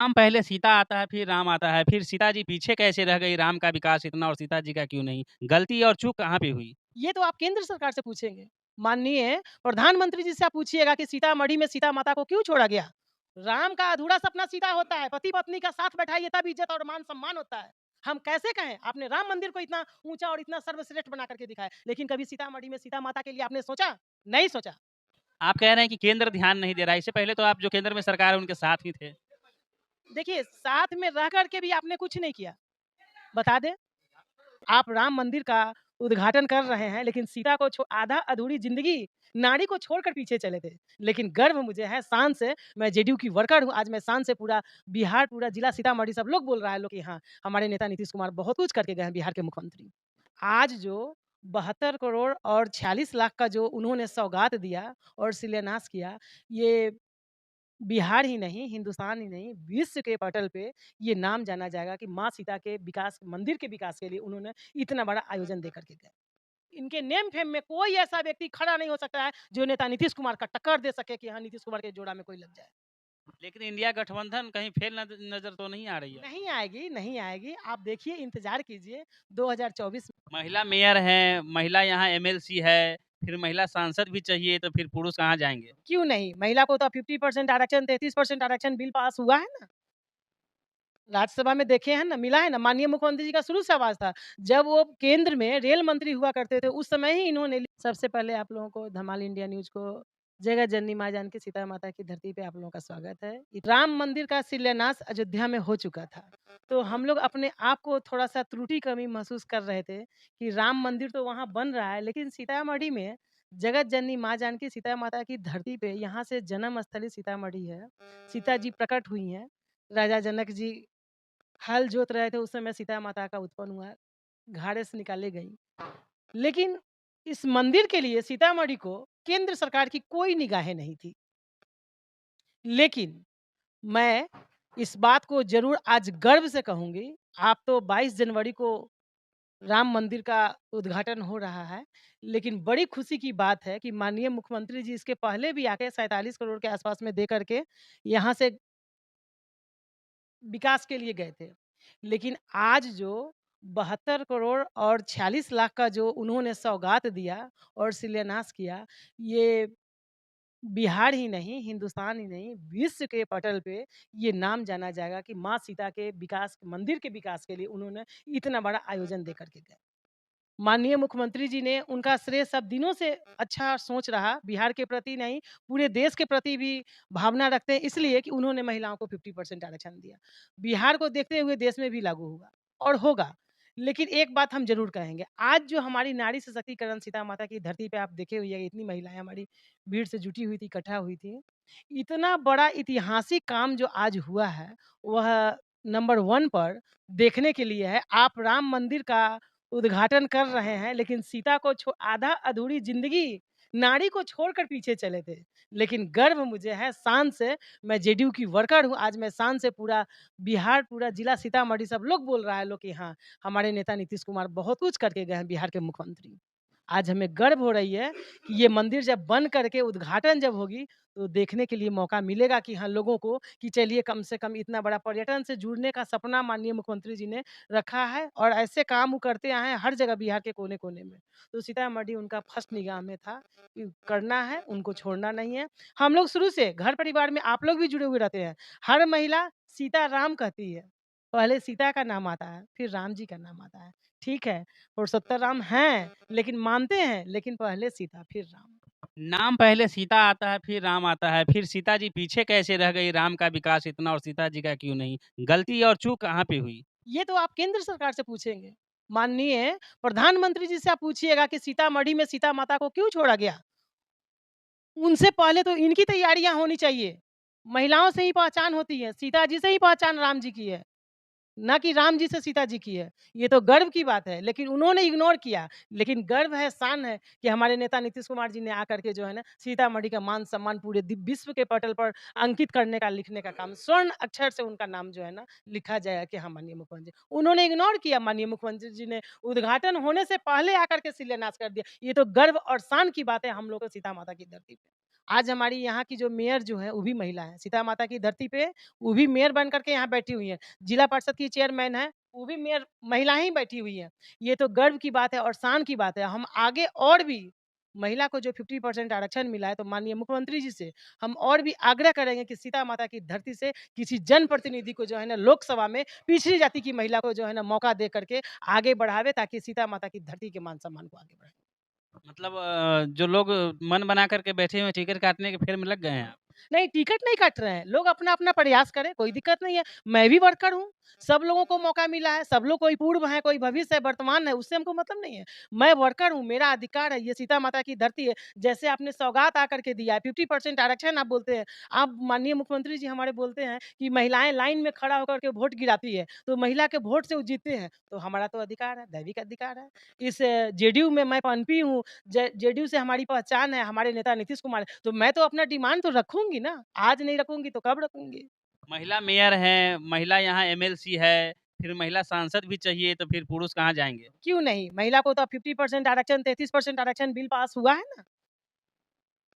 राम पहले सीता आता है, फिर राम आता है, फिर सीता जी पीछे कैसे रह गई, राम का विकास इतना और सीता जी का क्यों नहीं? गलती और चूक कहाँ पे हुई? ये तो आप केंद्र सरकार से पूछेंगे। माननीय प्रधानमंत्री जी से आप पूछिएगा कि सीतामढ़ी में सीता माता को क्यों छोड़ा गया? राम का अधूरा सपना सीता होता है, पति-पत्नी का साथ बैठाइए तब इज़्ज़त और मान-सम्मान होता है। हम कैसे कहें? आपने राम मंदिर को इतना ऊँचा और इतना सर्वश्रेष्ठ बना कर के दिखाया, लेकिन कभी सीतामढ़ी में सीता माता के लिए आपने सोचा? नहीं सोचा। आप कह रहे हैं कि केंद्र ध्यान नहीं दे रहा है, इससे पहले तो आप जो केंद्र में सरकार है उनके साथ ही थे। देखिए, साथ में रह कर के भी आपने कुछ नहीं किया। बता दें? आप राम मंदिर का उद्घाटन कर रहे हैं, लेकिन सीता को छो आधा अधूरी ज़िंदगी नारी को छोड़कर पीछे चले थे। लेकिन गर्व मुझे है शान से, मैं जेडीयू की वर्कर हूँ, आज मैं शान से पूरा बिहार, पूरा जिला सीतामढ़ी सब लोग बोल रहा है कि हाँ, हमारे नेता नीतीश कुमार बहुत कुछ करके गए हैं बिहार के मुख्यमंत्री। आज जो 72 करोड़ और 46 लाख का जो उन्होंने सौगात दिया और शिलान्यास किया, ये बिहार ही नहीं, हिंदुस्तान ही नहीं, विश्व के पटल पे ये नाम जाना जाएगा कि माँ सीता के विकास मंदिर के विकास के लिए उन्होंने इतना बड़ा आयोजन दे कर के गए। इनके नेम फेम में कोई ऐसा व्यक्ति खड़ा नहीं हो सकता है, जो नेता नीतीश कुमार का टक्कर दे सके कि हाँ, नीतीश कुमार के जोड़ा में कोई लग जाए। लेकिन इंडिया गठबंधन कहीं फेल नज़र तो नहीं आ रही है। नहीं आएगी, नहीं आएगी। आप देखिए, इंतज़ार कीजिए 2024 महिला मेयर हैं, महिला यहाँ एमएलसी है, फिर महिला सांसद भी चाहिए, तो फिर पुरुष कहाँ जाएँगे? क्यों नहीं? महिला को तो 50% आरक्षण, 33% आरक्षण बिल पास हुआ है ना। राज्यसभा में देखे हैं ना, मिला है ना, माननीय मुख्यमंत्री जी का शुरू से आवाज़ था। जब वो केंद्र में रेल मंत्री हुआ करते थे, उस समय ही इन्होंने सबसे पहले आप लोगों को धमाल इंडिया न्यूज़ को जगत जननी माँ जानकी सीता माता की धरती पे आप लोगों का स्वागत है। राम मंदिर का शिलान्यास अयोध्या में हो चुका था, तो हम लोग अपने आप को थोड़ा-सा त्रुटि कमी महसूस कर रहे थे कि राम मंदिर तो वहाँ बन रहा है, लेकिन सीतामढ़ी में जगत जननी माँ जानकी सीता माता की धरती पे यहाँ से जन्म स्थली सीतामढ़ी है। सीता जी प्रकट हुई हैं, राजा जनक जी हल जोत रहे थे, उस समय सीता माता का उत्पन्न हुआ, घाड़े से निकाली गई। लेकिन इस मंदिर के लिए सीतामढ़ी को केंद्र सरकार की कोई निगाहें नहीं थी। लेकिन मैं इस बात को ज़रूर आज गर्व से कहूँगी, आप तो 22 जनवरी को राम मंदिर का उद्घाटन हो रहा है, लेकिन बड़ी खुशी की बात है कि माननीय मुख्यमंत्री जी इसके पहले भी आके 47 करोड़ के आसपास में दे कर के यहाँ से विकास के लिए गए थे। लेकिन आज जो 72 करोड़ और 46 लाख का जो उन्होंने सौगात दिया और शिलान्यास किया, ये बिहार ही नहीं, हिंदुस्तान ही नहीं, विश्व के पटल पे ये नाम जाना जाएगा कि माँ सीता के विकास मंदिर के विकास के लिए उन्होंने इतना बड़ा आयोजन दे कर के गए। माननीय मुख्यमंत्री जी ने उनका श्रेय सब दिनों से अच्छा सोच रहा, बिहार के प्रति नहीं, पूरे देश के प्रति भी भावना रखते हैं इसलिए कि उन्होंने महिलाओं को 50% आरक्षण दिया। बिहार को देखते हुए देश में भी लागू हुआ और होगा। लेकिन एक बात हम ज़रूर कहेंगे, आज जो हमारी नारी सशक्तिकरण सीता माता की धरती पे आप देखे होइएगा इतनी महिलाएँ हमारी भीड़ से जुटी हुई थी, इकट्ठा हुई थी। इतना बड़ा ऐतिहासिक काम जो आज हुआ है, वह नंबर 1 पर देखने के लिए है। आप राम मंदिर का उद्घाटन कर रहे हैं, लेकिन सीता को छो आधा अधूरी ज़िंदगी नारी को छोड़कर पीछे चले थे। लेकिन गर्व मुझे है शान से, मैं जेडीयू की वर्कर हूँ, आज मैं शान से पूरा बिहार, पूरा जिला सीतामढ़ी सब लोग बोल रहा है कि हाँ, हमारे नेता नीतीश कुमार बहुत कुछ करके गए हैं बिहार के मुख्यमंत्री। आज हमें गर्व हो रही है कि ये मंदिर जब बन करके उद्घाटन जब होगी, तो देखने के लिए मौका मिलेगा कि हाँ, लोगों को कि चलिए कम से कम इतना बड़ा पर्यटन से जुड़ने का सपना माननीय मुख्यमंत्री जी ने रखा है और ऐसे काम वो करते आए हैं हर जगह बिहार के कोने-कोने में। तो सीतामढ़ी उनका फर्स्ट निगाह में था कि करना है, उनको छोड़ना नहीं है। हम लोग शुरू से घर परिवार में आप लोग भी जुड़े हुए रहते हैं। हर महिला सीता राम कहती है। पहले सीता का नाम आता है, फिर राम जी का नाम आता है। ठीक है, पुरुषोत्तम राम हैं, लेकिन मानते हैं, लेकिन पहले सीता फिर राम। नाम पहले सीता आता है, फिर राम आता है, फिर सीता जी पीछे कैसे रह गई, राम का विकास इतना और सीता जी का क्यों नहीं? गलती और चूक कहाँ पे हुई? ये तो आप केंद्र सरकार से पूछेंगे। माननीय प्रधानमंत्री जी से आप पूछिएगा कि सीतामढ़ी में सीता माता को क्यों छोड़ा गया? उनसे पहले तो इनकी तैयारियाँ होनी चाहिए। महिलाओं से ही पहचान होती है, सीता जी से ही पहचान राम जी की है, ना कि राम जी से सीता जी की है। ये तो गर्व की बात है, लेकिन उन्होंने इग्नोर किया। लेकिन गर्व है, शान है कि हमारे नेता नीतीश कुमार जी ने आकर के जो है ना, सीतामढ़ी का मान-सम्मान पूरे विश्व के पटल पर अंकित करने का, लिखने का काम, स्वर्ण अक्षर से उनका नाम जो है ना, लिखा जाएगा कि हाँ, माननीय मुख्यमंत्री। उन्होंने इग्नोर किया, माननीय मुख्यमंत्री जी ने उद्घाटन होने से पहले आकर के शिलान्यास कर दिया। ये तो गर्व और शान की बात है हम लोग को सीता माता की धरती पे। आज हमारी यहाँ की जो मेयर जो है, वो भी महिला है। सीता माता की धरती पे वो भी मेयर बन कर के यहाँ बैठी हुई हैं। जिला परिषद की चेयरमैन है, वो भी मेयर महिला ही बैठी हुई हैं। ये तो गर्व की बात है और शान की बात है। हम आगे और भी महिला को जो 50% आरक्षण मिला है, तो माननीय मुख्यमंत्री जी से हम और भी आग्रह करेंगे कि सीता माता की धरती से किसी जनप्रतिनिधि को जो है ना लोकसभा में पिछड़ी जाति की महिला को जो है ना मौका दे करके आगे बढ़ावे, ताकि सीता माता की धरती के मान-सम्मान को आगे बढ़ाए। मतलब जो लोग मन बना करके बैठे हुए हैं, टिकट काटने के फेर में लग गए हैं आप। नहीं, टिकट नहीं कट रहे हैं, लोग अपना-अपना प्रयास करें, कोई दिक्कत नहीं है। मैं भी वर्कर हूँ, सब लोगों को मौका मिला है, सब लोग कोई पूर्व है, कोई भविष्य है, वर्तमान है, उससे हमको मतलब नहीं है। मैं वर्कर हूँ, मेरा अधिकार है, ये सीता माता की धरती है। जैसे आपने सौगात आकर के दिया है, 50% आरक्षण आप बोलते हैं। आप माननीय मुख्यमंत्री जी हमारे बोलते हैं कि महिलाएँ लाइन में खड़ा होकर के वोट गिराती है, तो महिला के वोट से वो जीतते हैं, तो हमारा तो अधिकार है, दैविक अधिकार है। इस जेडीयू में मैं एमपी हूँ, जे जेडीयू से हमारी पहचान है, हमारे नेता नीतीश कुमार हैं, तो मैं तो अपना डिमांड तो रखूँगी ना, आज नहीं रखूँगी तो कब रखूँगी? महिला मेयर हैं, महिला यहाँ एमएलसी है, फिर महिला सांसद भी चाहिए, तो फिर पुरुष कहाँ जाएँगे? क्यों नहीं? महिला को तो अब 50% आरक्षण, 33% आरक्षण बिल पास हुआ है ना।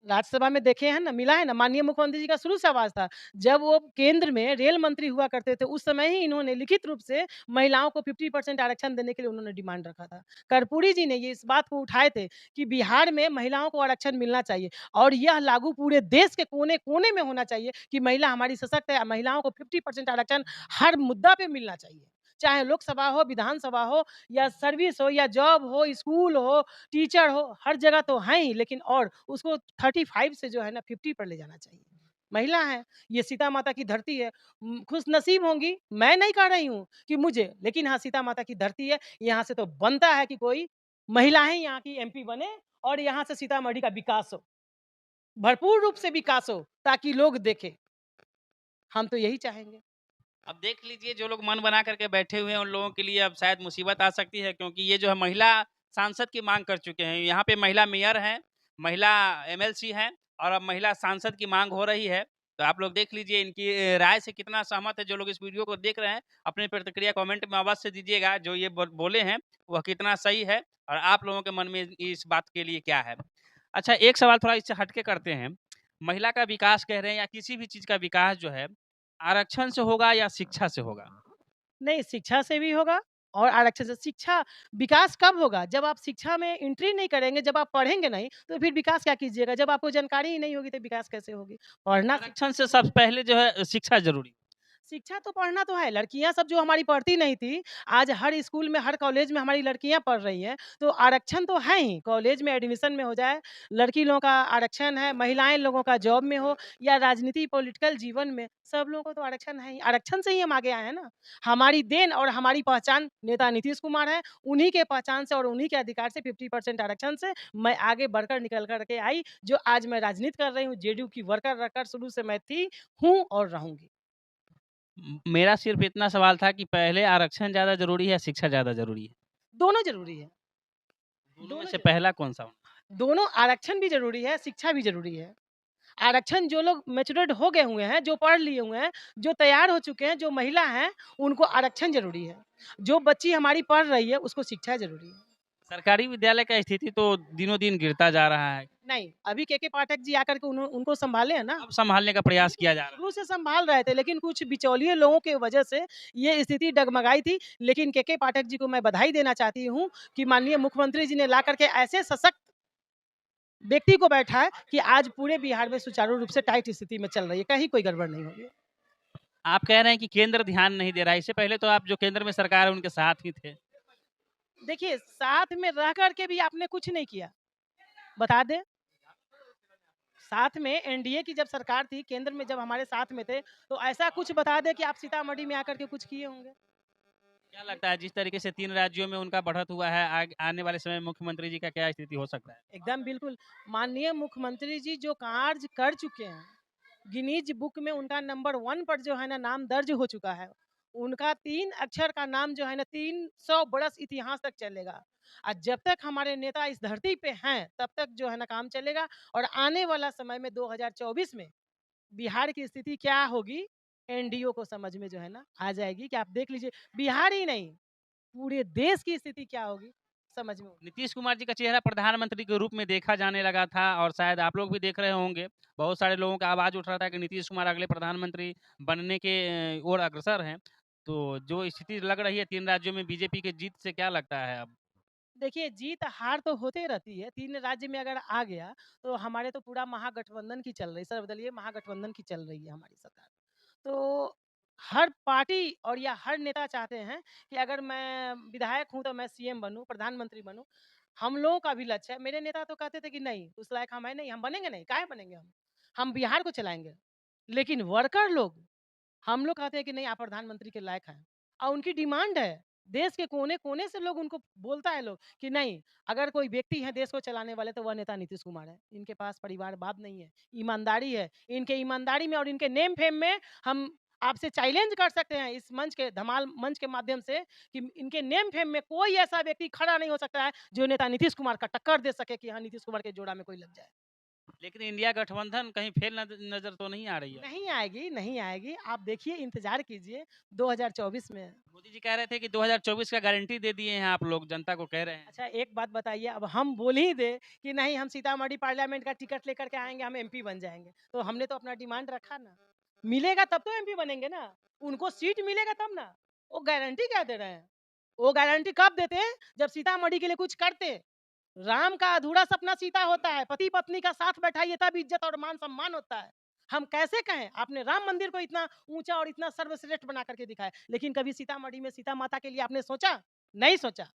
राज्यसभा में देखे हैं ना, मिला है ना, माननीय मुख्यमंत्री जी का शुरू से आवाज़ था। जब वो केंद्र में रेल मंत्री हुआ करते थे, उस समय ही इन्होंने लिखित रूप से महिलाओं को 50% आरक्षण देने के लिए उन्होंने डिमांड रखा था। कर्पूरी जी ने ये इस बात को उठाए थे कि बिहार में महिलाओं को आरक्षण मिलना चाहिए और यह लागू पूरे देश के कोने-कोने में होना चाहिए कि महिला हमारी सशक्त है, महिलाओं को 50% आरक्षण हर मुद्दा पे मिलना चाहिए। चाहे लोकसभा हो, विधानसभा हो या सर्विस हो या जॉब हो, स्कूल हो, टीचर हो, हर जगह तो हैं ही, लेकिन और उसको 35 से जो है ना 50 पर ले जाना चाहिए। महिला है, ये सीता माता की धरती है, खुशनसीब होंगी, मैं नहीं कह रही हूँ कि मुझे, लेकिन हाँ, सीता माता की धरती है, यहाँ से तो बनता है कि कोई महिला ही यहाँ की एमपी बने और यहाँ से सीतामढ़ी का विकास हो, भरपूर रूप से विकास हो, ताकि लोग देखें। हम तो यही चाहेंगे। अब देख लीजिए जो लोग मन बना करके बैठे हुए हैं उन लोगों के लिए अब शायद मुसीबत आ सकती है क्योंकि ये जो है महिला सांसद की मांग कर चुके हैं। यहाँ पे महिला मेयर हैं, महिला एमएलसी हैं और अब महिला सांसद की मांग हो रही है। तो आप लोग देख लीजिए इनकी राय से कितना सहमत है। जो लोग इस वीडियो को देख रहे हैं अपनी प्रतिक्रिया कमेंट में अवश्य दीजिएगा। जो ये बोले हैं वह कितना सही है और आप लोगों के मन में इस बात के लिए क्या है। अच्छा, एक सवाल थोड़ा इससे हटके करते हैं। महिला का विकास कह रहे हैं या किसी भी चीज़ का विकास जो है आरक्षण से होगा या शिक्षा से होगा? नहीं, शिक्षा से भी होगा और आरक्षण से। शिक्षा विकास कब होगा? जब आप शिक्षा में एंट्री नहीं करेंगे, जब आप पढ़ेंगे नहीं, तो फिर विकास क्या कीजिएगा? जब आपको जानकारी ही नहीं होगी, तो विकास कैसे होगी? पढ़ना आरक्षण से सबसे पहले जो है शिक्षा ज़रूरी। शिक्षा तो पढ़ना तो है, लड़कियाँ सब जो हमारी पढ़ती नहीं थी, आज हर स्कूल में, हर कॉलेज में हमारी लड़कियाँ पढ़ रही हैं, तो आरक्षण तो है ही, कॉलेज में एडमिशन में हो जाए, लड़की लोगों का आरक्षण है, महिलाएँ लोगों का जॉब में हो या राजनीति पॉलिटिकल जीवन में, सब लोगों को तो आरक्षण है ही, आरक्षण से ही हम आगे आए हैं ना। हमारी देन और हमारी पहचान नेता नीतीश कुमार हैं, उन्हीं के पहचान से और उन्हीं के अधिकार से 50% आरक्षण से मैं आगे बढ़कर निकल कर के आई, जो आज मैं राजनीति कर रही हूँ, जेडीयू की वर्कर रहकर शुरू से मैं थी, हूँ और रहूँगी। मेरा सिर्फ़ इतना सवाल था कि पहले आरक्षण ज़्यादा ज़रूरी है या शिक्षा ज़्यादा ज़रूरी है? दोनों ज़रूरी है। दोनों में दोनों से ज़रूरी पहला कौन-सा होना? दोनों आरक्षण भी ज़रूरी है, शिक्षा भी ज़रूरी है। आरक्षण जो लोग मैच्योर्ड हो गए हुए हैं, जो पढ़ लिए हुए हैं, जो तैयार हो चुके हैं, जो महिला हैं, उनको आरक्षण ज़रूरी है। जो बच्ची हमारी पढ़ रही है, उसको शिक्षा ज़रूरी है। सरकारी विद्यालय का स्थिति तो दिनों-दिन गिरता जा रहा है। नहीं, अभी के पाठक जी आकर के उनको सँभाले हैं ना। अब सँभालने का प्रयास किया जा रहा है। शुरू से सँभाल रहे थे, लेकिन कुछ बिचौलिए लोगों की वजह से ये स्थिति डगमगाई थी। लेकिन के पाठक जी को मैं बधाई देना चाहती हूँ कि माननीय मुख्यमंत्री जी ने ला कर के ऐसे सशक्त व्यक्ति को बैठा है कि आज पूरे बिहार में सुचारू रूप से टाइट स्थिति में चल रही है, कहीं कोई गड़बड़ नहीं होगी। आप कह रहे हैं कि केंद्र ध्यान नहीं दे रहा है। इससे पहले तो आप जो केंद्र में सरकार है उनके साथ ही थे। देखिए, साथ में रह कर के भी आपने कुछ नहीं किया, बता दें? साथ में एनडीए की जब सरकार थी, केंद्र में जब हमारे साथ में थे, तो ऐसा कुछ बता दें कि आप सीतामढ़ी में आकर के कुछ किए होंगे? क्या लगता है जिस तरीके से 3 राज्यों में उनका बढ़त हुआ है, आने वाले समय में मुख्यमंत्री जी का क्या स्थिति हो सकता है? एकदम बिल्कुल, माननीय मुख्यमंत्री जी जो कार्य कर चुके हैं, गिनीज बुक में उनका नंबर 1 पर जो है ना नाम दर्ज हो चुका है। उनका 3 अक्षर का नाम जो है ना 300 बरस इतिहास तक चलेगा। जब तक हमारे नेता इस धरती पे हैं, तब तक जो है ना काम चलेगा और आने वाला समय में 2024 में बिहार की स्थिति क्या होगी, एनडीओ को समझ में जो है ना आ जाएगी कि आप देख लीजिए, बिहार ही नहीं, पूरे देश की स्थिति क्या होगी, समझ में। नीतीश कुमार जी का चेहरा प्रधानमंत्री के रूप में देखा जाने लगा था और शायद आप लोग भी देख रहे होंगे। बहुत सारे लोगों का आवाज़ उठ रहा था कि नीतीश कुमार अगले प्रधानमंत्री बनने के ओर अग्रसर हैं। तो जो स्थिति लग रही है 3 राज्यों में बीजेपी की जीत से क्या लगता है अब? देखिए, जीत-हार तो होते रहती है, 3 राज्य में अगर आ गया, तो हमारे तो पूरा महागठबंधन की चल रही है, सर्वदलीय महागठबंधन की चल रही है हमारी सरकार। तो हर पार्टी और या हर नेता चाहते हैं कि अगर मैं विधायक हूँ, तो मैं सीएम बनूँ, प्रधानमंत्री बनूँ। हम लोगों का भी लक्ष्य है, मेरे नेता तो कहते थे कि नहीं, उस लायक हम हैं नहीं, हम बनेंगे नहीं, काहे बनेंगे हम? हम बिहार को चलाएँगे। लेकिन वर्कर लोग हम लोग कहते हैं कि नहीं आप प्रधानमंत्री के लायक हैं और उनकी डिमांड है। देश के कोने-कोने से लोग उनको बोलता है लोग कि नहीं, अगर कोई व्यक्ति है देश को चलाने वाले तो वह नेता नीतीश कुमार है। इनके पास परिवारवाद नहीं है, ईमानदारी है। इनके ईमानदारी में और इनके नेम फेम में हम आपसे चैलेंज कर सकते हैं इस मंच के धमाल मंच के माध्यम से कि इनके नेम फेम में कोई ऐसा व्यक्ति खड़ा नहीं हो सकता है जो नेता नीतीश कुमार का टक्कर दे सके कि हाँ, नीतीश कुमार के जोड़ा में कोई लग जाए। लेकिन इंडिया गठबंधन कहीं फेल नज़र तो नहीं आ रही है? नहीं आएगी, नहीं आएगी। आप देखिए इंतज़ार कीजिए 2024 में। मोदी जी कह रहे थे कि 2024 का गारंटी दे दिए हैं आप लोग, जनता को कह रहे हैं। अच्छा एक बात बताइए अब हम बोल ही दें कि नहीं हम सीतामढ़ी पार्लियामेंट का टिकट लेकर के आएँगे, हम एमपी बन जाएँगे। तो हमने तो अपना डिमांड रखा ना। मिलेगा तब तो एमपी बनेंगे ना। उनको सीट मिलेगा तब ना। वो गारंटी क्या दे रहे हैं? वो गारंटी कब देते हैं जब सीतामढ़ी के लिए कुछ करते। राम का अधूरा सपना सीता होता है। पति-पत्नी का साथ बैठाइए तब इज़्ज़त और मान-सम्मान होता है। हम कैसे कहें? आपने राम मंदिर को इतना ऊँचा और इतना सर्वश्रेष्ठ बना कर के दिखाया। लेकिन कभी सीतामढ़ी में सीता माता के लिए आपने सोचा? नहीं सोचा।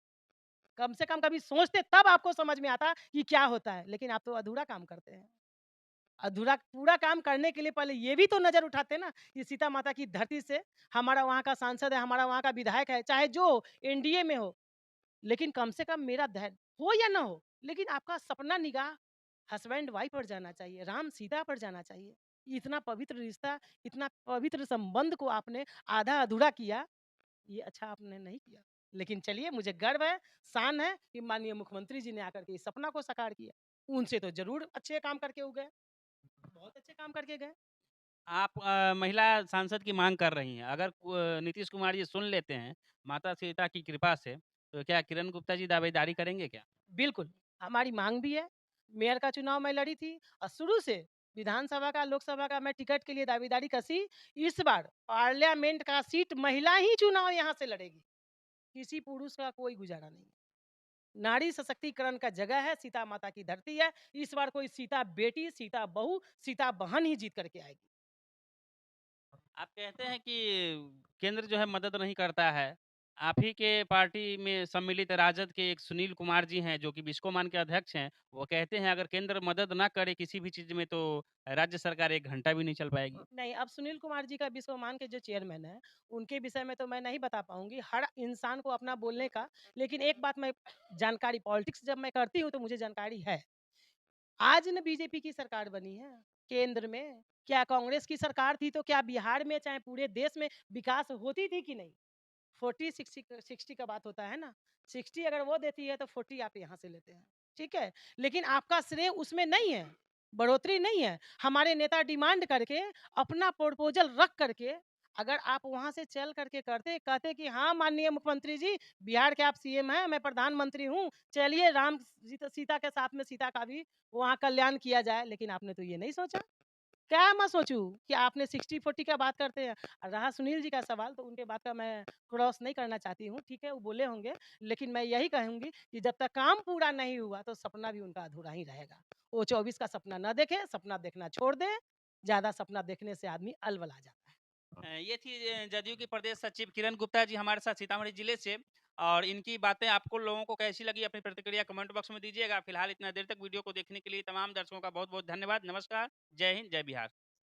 कम से कम कभी सोचते तब आपको समझ में आता कि क्या होता है, लेकिन आप तो अधूरा काम करते हैं। अधूरा पूरा काम करने के लिए पहले ये भी तो नज़र उठाते ना कि सीता माता की धरती से हमारा वहाँ का सांसद है, हमारा वहाँ का विधायक है, चाहे जो एनडीए में हो, लेकिन कम से कम मेरा धैर्य हो या ना हो, लेकिन आपका सपना निगाह हस्बैंड वाइफ पर जाना चाहिए, राम सीता पर जाना चाहिए। इतना पवित्र रिश्ता, इतना पवित्र संबंध को आपने आधा अधूरा किया, ये अच्छा आपने नहीं किया। लेकिन चलिए मुझे गर्व है, शान है कि माननीय मुख्यमंत्री जी ने आकर के इस सपना को साकार किया। उनसे तो ज़रूर अच्छे काम करके वो गए, बहुत अच्छे काम करके गए। आप महिला सांसद की माँग कर रही हैं। अगर नीतीश कुमार जी सुन लेते हैं, माता सीता की कृपा से, तो क्या किरण गुप्ता जी दावेदारी करेंगे क्या? बिल्कुल, हमारी माँग भी है। मेयर का चुनाव मैं लड़ी थी और शुरू से विधानसभा का, लोकसभा का मैं टिकट के लिए दावेदारी कसी। इस बार पार्लियामेंट का सीट महिला ही चुनाव यहाँ से लड़ेगी। किसी पुरुष का कोई गुज़ारा नहीं। नारी सशक्तिकरण का जगह है, सीता माता की धरती है। इस बार कोई सीता बेटी, सीता बहू, सीता बहन ही जीत करके आएगी। आप कहते हैं कि केंद्र जो है मदद नहीं करता है। आप ही के पार्टी में सम्मिलित राजद के एक सुनील कुमार जी हैं, जो कि बिस्कोमान के अध्यक्ष हैं। वो कहते हैं अगर केंद्र मदद ना करे किसी भी चीज़ में तो राज्य सरकार 1 घंटा भी नहीं चल पाएगी। नहीं, अब सुनील कुमार जी का बिस्कोमान के जो चेयरमैन हैं, उनके विषय में तो मैं नहीं बता पाऊँगी। हर इंसान को अपना बोलने का लेकिन एक बात मैं जानकारी पॉलिटिक्स जब मैं करती हूँ, तो मुझे जानकारी है। आज न बीजेपी की सरकार बनी है, केंद्र में। क्या कांग्रेस की सरकार थी, तो क्या बिहार में चाहे पूरे देश में विकास होती थी कि नहीं? 40-60 का बात होता है ना, 60 अगर वो देती है तो 40 आप यहाँ से लेते हैं, ठीक है? लेकिन आपका श्रेय उसमें नहीं है, बढ़ोतरी नहीं है। हमारे नेता डिमांड करके अपना प्रपोज़ल रख करके अगर आप वहाँ से चल करके करते, कहते कि हाँ, माननीय मुख्यमंत्री जी, बिहार के आप सीएम हैं, मैं प्रधानमंत्री हूँ, चलिए राम सीता के साथ में सीता का भी वहाँ कल्याण किया जाए, लेकिन आपने तो ये नहीं सोचा। क्या मैं सोचूँ कि आपने 60-40 का बात करते हैं। रहा सुनील जी का सवाल तो उनके बात का मैं क्रॉस नहीं करना चाहती हूँ, ठीक है, वो बोले होंगे, लेकिन मैं यही कहूँगी कि जब तक काम पूरा नहीं हुआ तो सपना भी उनका अधूरा ही रहेगा। वो 24 का सपना ना देखें, सपना देखना छोड़ दें, ज़्यादा सपना देखने से आदमी अलवला जाता है। ये थी जदयू की प्रदेश सचिव किरण गुप्ता जी हमारे साथ सीतामढ़ी जिले से और इनकी बातें आपको लोगों को कैसी लगी अपनी प्रतिक्रिया कमेंट बॉक्स में दीजिएगा। फिलहाल इतना देर तक वीडियो को देखने के लिए तमाम दर्शकों का बहुत-बहुत धन्यवाद। नमस्कार, जय हिंद, जय बिहार।